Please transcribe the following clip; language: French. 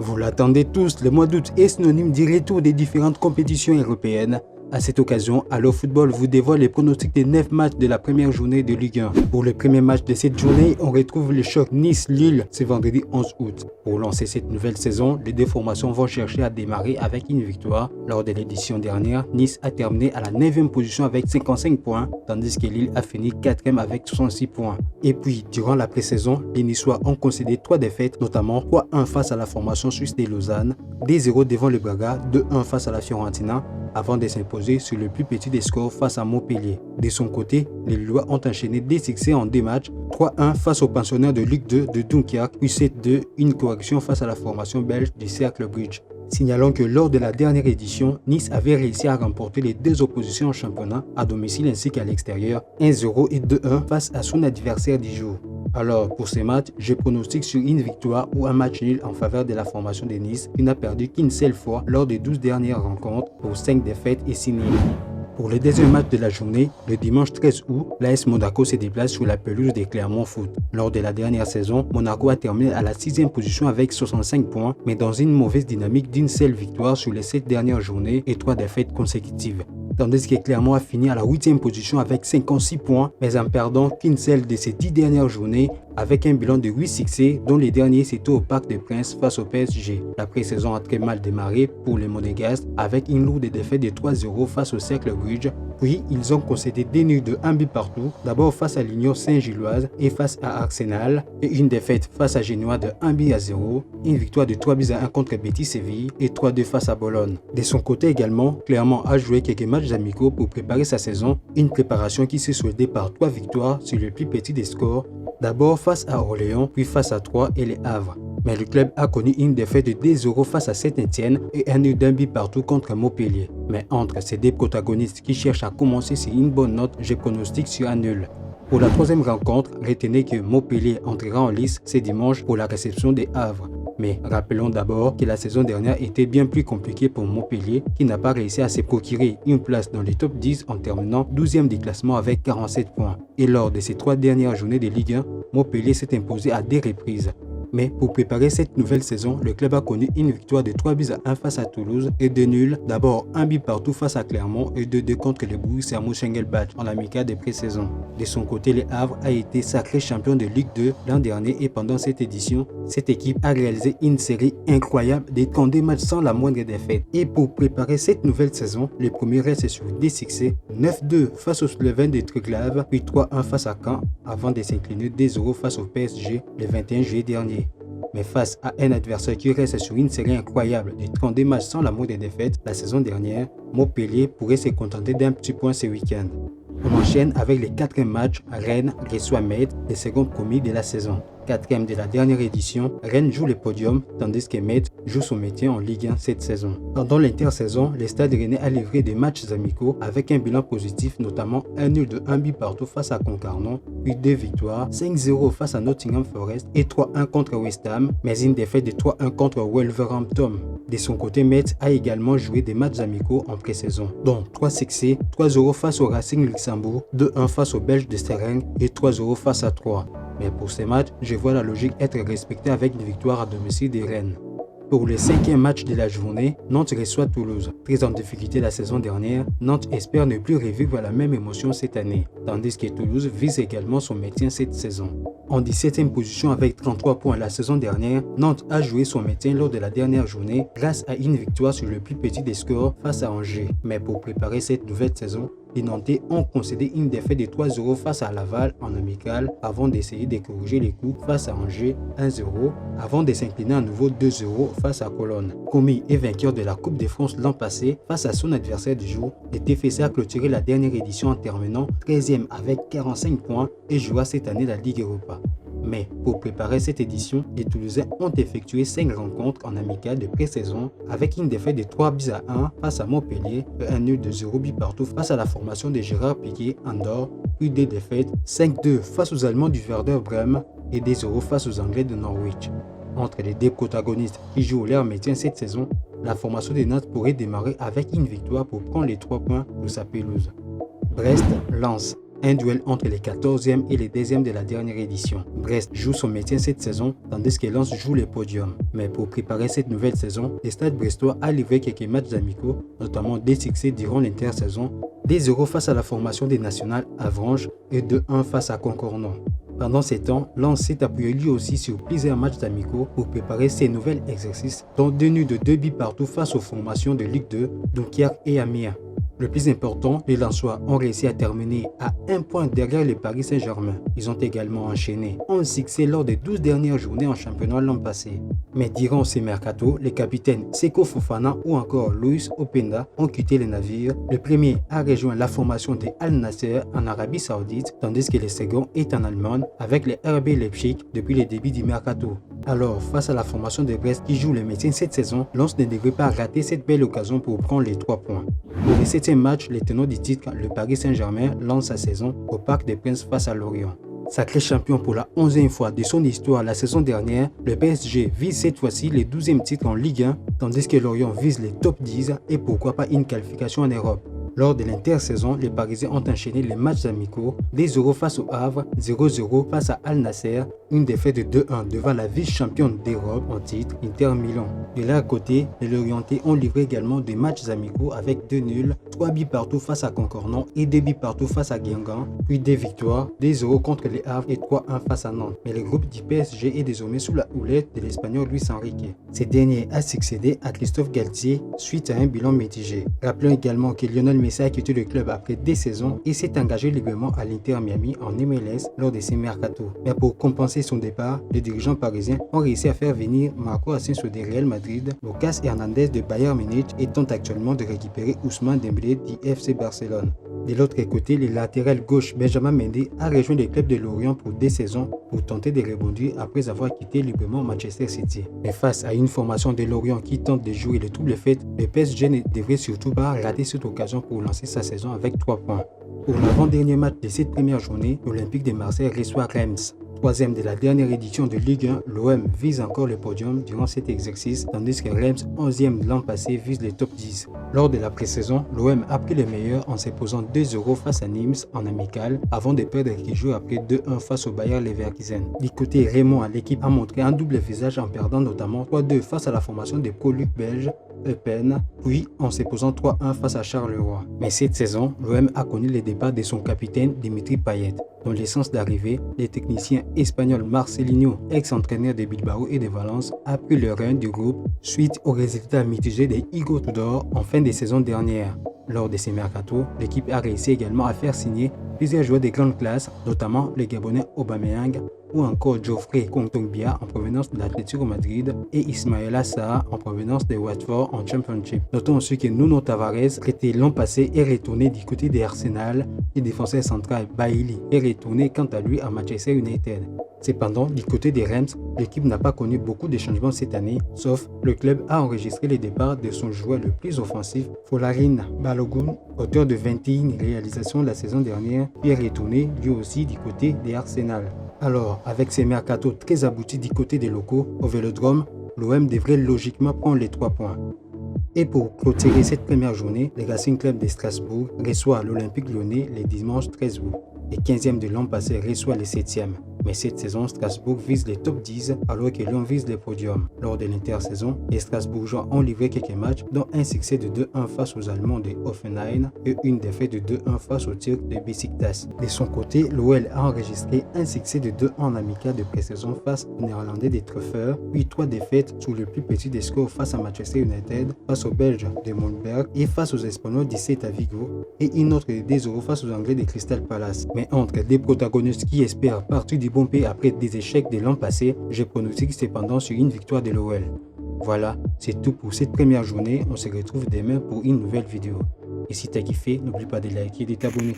Vous l'attendez tous, le mois d'août est synonyme du retour des différentes compétitions européennes. À cette occasion, Allo Football vous dévoile les pronostics des 9 matchs de la première journée de Ligue 1. Pour le premier match de cette journée, on retrouve le choc Nice-Lille ce vendredi 11 août. Pour lancer cette nouvelle saison, les deux formations vont chercher à démarrer avec une victoire. Lors de l'édition dernière, Nice a terminé à la 9e position avec 55 points, tandis que Lille a fini 4e avec 66 points. Et puis, durant la pré-saison, les Niçois ont concédé 3 défaites, notamment 3-1 face à la formation suisse de Lausanne, 2-0 devant le Braga, 2-1 face à la Fiorentina, avant de s'imposer sur le plus petit des scores face à Montpellier. De son côté, les Lillois ont enchaîné des succès en 2 matchs, 3-1 face aux pensionnaires de Ligue 2 de Dunkerque, puis 7-2, une correction face à la formation belge du Cercle Bridge. Signalons que lors de la dernière édition, Nice avait réussi à remporter les deux oppositions en championnat, à domicile ainsi qu'à l'extérieur, 1-0 et 2-1 face à son adversaire du jour. Alors, pour ces matchs, je pronostique sur une victoire ou un match nul en faveur de la formation de Nice, qui n'a perdu qu'une seule fois lors des 12 dernières rencontres pour 5 défaites et 6 nuls. Pour le deuxième match de la journée, le dimanche 13 août, l'AS Monaco se déplace sur la pelouse des Clermont Foot. Lors de la dernière saison, Monaco a terminé à la 6e position avec 65 points, mais dans une mauvaise dynamique d'une seule victoire sur les 7 dernières journées et 3 défaites consécutives. Tandis que Clermont a fini à la 8e position avec 56 points, mais en perdant qu'une seule de ces 10 dernières journées, avec un bilan de 8 succès, dont les derniers c'était au Parc des Princes face au PSG. La pré-saison a très mal démarré pour les Monégasques, avec une lourde défaite de 3-0 face au Cercle Bridge, puis ils ont concédé des nuls de 1 but partout, d'abord face à l'Union Saint-Gilloise et face à Arsenal, et une défaite face à Genoa de 1-0, une victoire de 3-1 contre Betis Séville et 3-2 face à Bologne. De son côté également, Clermont a joué quelques matchs amicaux pour préparer sa saison, une préparation qui s'est soldée par 3 victoires sur le plus petit des scores, d'abord face à Orléans, puis face à Troyes et les Havre. Mais le club a connu une défaite de 2-0 face à Saint-Étienne et un nul d'un but partout contre Montpellier. Mais entre ces deux protagonistes qui cherchent à commencer sur une bonne note, je pronostique sur un nul. Pour la troisième rencontre, retenez que Montpellier entrera en lice ce dimanche pour la réception des Havre. Mais rappelons d'abord que la saison dernière était bien plus compliquée pour Montpellier, qui n'a pas réussi à se procurer une place dans les top 10 en terminant 12e du classement avec 47 points. Et lors de ces 3 dernières journées de Ligue 1, Montpellier s'est imposé à 2 reprises. Mais pour préparer cette nouvelle saison, le club a connu une victoire de 3-1 face à Toulouse et 2 nuls, d'abord 1 but partout face à Clermont et 2-2 contre le Borussia Mönchengladbach en amical de pré-saison. De son côté, le Havre a été sacré champion de Ligue 2 l'an dernier et pendant cette édition, cette équipe a réalisé une série incroyable de 32 matchs sans la moindre défaite. Et pour préparer cette nouvelle saison, le premier reste sur des succès, 9-2 face aux Slovènes de Triglav, puis 3-1 face à Caen, avant de s'incliner 2-0 face au PSG le 21 juillet dernier. Mais face à un adversaire qui reste sur une série incroyable de 32 matchs sans la moindre défaite la saison dernière, Montpellier pourrait se contenter d'un petit point ce week-end. On enchaîne avec le 4e match, Rennes reçoit Metz, le second promis de la saison. 4e de la dernière édition, Rennes joue le podium, tandis que Metz joue son maintien en Ligue 1 cette saison. Pendant l'intersaison, le Stade Rennais a livré des matchs amicaux avec un bilan positif, notamment un nul de 1 but partout face à Concarneau, puis 2 victoires, 5-0 face à Nottingham Forest et 3-1 contre West Ham, mais une défaite de 3-1 contre Wolverhampton. De son côté, Metz a également joué des matchs amicaux en pré-saison, dont 3 succès, 3-0 face au Racing Luxembourg, 2-1 face aux Belges de Sterling et 3-0 face à Troyes. Mais pour ces matchs, je vois la logique être respectée avec une victoire à domicile des Rennes. Pour le 5e match de la journée, Nantes reçoit Toulouse. Très en difficulté la saison dernière, Nantes espère ne plus revivre la même émotion cette année, tandis que Toulouse vise également son maintien cette saison. En 17e position avec 33 points la saison dernière, Nantes a joué son maintien lors de la dernière journée grâce à une victoire sur le plus petit des scores face à Angers. Mais pour préparer cette nouvelle saison, les Nantais ont concédé une défaite de 3-0 face à Laval en amical avant d'essayer de corriger les coups face à Angers 1-0 avant de s'incliner à nouveau 2-0 face à Cologne. Commis et vainqueur de la Coupe de France l'an passé face à son adversaire du jour, le TFC a clôturé la dernière édition en terminant 13e avec 45 points et jouera cette année la Ligue Europa. Mais pour préparer cette édition, les Toulousains ont effectué 5 rencontres en amical de pré-saison avec une défaite de 3-1 face à Montpellier et un nul de 0 but partout face à la formation de Gérard Piqué Andorre, puis des défaites 5-2 face aux Allemands du Werder Brême et 2-0 face aux Anglais de Norwich. Entre les deux protagonistes qui jouent leur maintien cette saison, la formation de Nantes pourrait démarrer avec une victoire pour prendre les 3 points de sa pelouse. Brest, Lens. Un duel entre les 14e et les 10e de la dernière édition. Brest joue son maintien cette saison, tandis que Lens joue les podiums. Mais pour préparer cette nouvelle saison, le Stade brestois a livré quelques matchs amicaux, notamment des succès durant l'intersaison, des 0 face à la formation des nationales Avranches et 2-1 face à Concornon. Pendant ces temps, Lens s'est appuyé lui aussi sur plusieurs matchs amicaux pour préparer ses nouveaux exercices, dont 2 nuls de 2 buts partout face aux formations de Ligue 2, Dunkerque et Amiens. Le plus important, les Lensois ont réussi à terminer à 1 point derrière le Paris Saint-Germain. Ils ont également enchaîné 11 succès lors des 12 dernières journées en championnat l'an passé. Mais durant ces mercato, les capitaines Seko Fofana ou encore Luis Openda ont quitté le navire. Le premier a rejoint la formation des Al Nasser en Arabie Saoudite, tandis que le second est en Allemagne avec les RB Leipzig depuis le début du mercato. Alors, face à la formation de Brest qui joue le maintien cette saison, Lens ne devrait pas rater cette belle occasion pour prendre les 3 points. Pour le 7e match, les tenants du titre, le Paris Saint-Germain, lance sa saison au Parc des Princes face à Lorient. Sacré champion pour la 11e fois de son histoire la saison dernière, le PSG vise cette fois-ci le 12e titre en Ligue 1, tandis que Lorient vise les top 10 et pourquoi pas une qualification en Europe. Lors de l'intersaison, les Parisiens ont enchaîné les matchs amicaux, des 0 face au Havre, 0-0 face à Al Nasser, une défaite de 2-1 devant la vice-championne d'Europe en titre, Inter Milan. De leur côté, les Lorientais ont livré également des matchs amicaux avec 2 nuls, 3 buts partout face à Concornon et 2 buts partout face à Guingamp, puis des victoires, 2-0 contre les Havre et 3-1 face à Nantes. Mais le groupe du PSG est désormais sous la houlette de l'Espagnol Luis Enrique. Ce dernier a succédé à Christophe Galtier suite à un bilan mitigé. Rappelons également que Lionel Messi a quitté le club après 2 saisons et s'est engagé librement à l'Inter Miami en MLS lors de ses mercato. Mais pour compenser son départ, les dirigeants parisiens ont réussi à faire venir Marco Asensio de Real Madrid, Lucas Hernandez de Bayern Munich et tentent actuellement de récupérer Ousmane Dembélé du FC Barcelone. De l'autre côté, le latéral gauche Benjamin Mendy a rejoint le club de Lorient pour 2 saisons pour tenter de rebondir après avoir quitté librement Manchester City. Mais face à une formation de Lorient qui tente de jouer le double fait, le PSG ne devrait surtout pas rater cette occasion pour lancer sa saison avec 3 points. Pour l'avant-dernier match de cette première journée, l'Olympique de Marseille reçoit Reims. 3e de la dernière édition de Ligue 1, l'OM vise encore le podium durant cet exercice, tandis que Reims, 11e de l'an passé, vise les top 10. Lors de la pré-saison, l'OM a pris le meilleur en s'imposant 2-0 face à Nîmes en amical, avant de perdre qui joue après 2-1 face au Bayer Leverkusen. Du côté Raymond, l'équipe a montré un double visage en perdant notamment 3-2 face à la formation des Pro-Luc belges, Eupen, puis en s'imposant 3-1 face à Charleroi. Mais cette saison, l'OM a connu le départ de son capitaine Dimitri Payet. Dans l'essence d'arrivée, le technicien espagnol Marcelinho, ex-entraîneur de Bilbao et de Valence, a pris le règne du groupe suite aux résultats mitigés de Igor Tudor en fin de saison dernière. Lors de ces mercato, l'équipe a réussi également à faire signer plusieurs joueurs de grande classe, notamment le Gabonais Aubameyang ou encore Geoffrey Kondogbia en provenance de l'Atlético Madrid et Ismaïla Sarr en provenance de Watford en Championship. Notons aussi que Nuno Tavares, traité l'an passé, est retourné du côté de Arsenal et défenseur central Bailly est retourné quant à lui à Manchester United. Cependant, du côté des Reims, l'équipe n'a pas connu beaucoup de changements cette année, sauf le club a enregistré le départ de son joueur le plus offensif, Folarin Balogun, auteur de 21 réalisations la saison dernière, puis est retourné lui aussi du côté des Arsenal. Alors, avec ces mercatos très aboutis du côté des locaux, au Vélodrome, l'OM devrait logiquement prendre les 3 points. Et pour clôturer cette première journée, le Racing Club de Strasbourg reçoit l'Olympique Lyonnais le dimanche 13 août. Le 15e de l'an passé reçoit le 7e. Mais cette saison, Strasbourg vise les top 10 alors que Lyon vise les podiums. Lors de l'intersaison, les Strasbourgeois ont livré quelques matchs, dont un succès de 2-1 face aux Allemands de Hoffenheim et une défaite de 2-1 face au Turcs de Beşiktaş. De son côté, l'OL a enregistré un succès de 2-1 en amical de pré-saison face aux Néerlandais des Truffeurs, puis 3 défaites sous le plus petit des scores face à Manchester United, face aux Belges de Montberg et face aux Espagnols du Celta Vigo, et une autre de 2-0 face aux Anglais de Crystal Palace. Mais entre les protagonistes qui espèrent partir du bon pied après des échecs de l'an passé, je pronostique cependant sur une victoire de l'OL. Voilà, c'est tout pour cette première journée. On se retrouve demain pour une nouvelle vidéo. Et si t'as kiffé, n'oublie pas de liker et de t'abonner.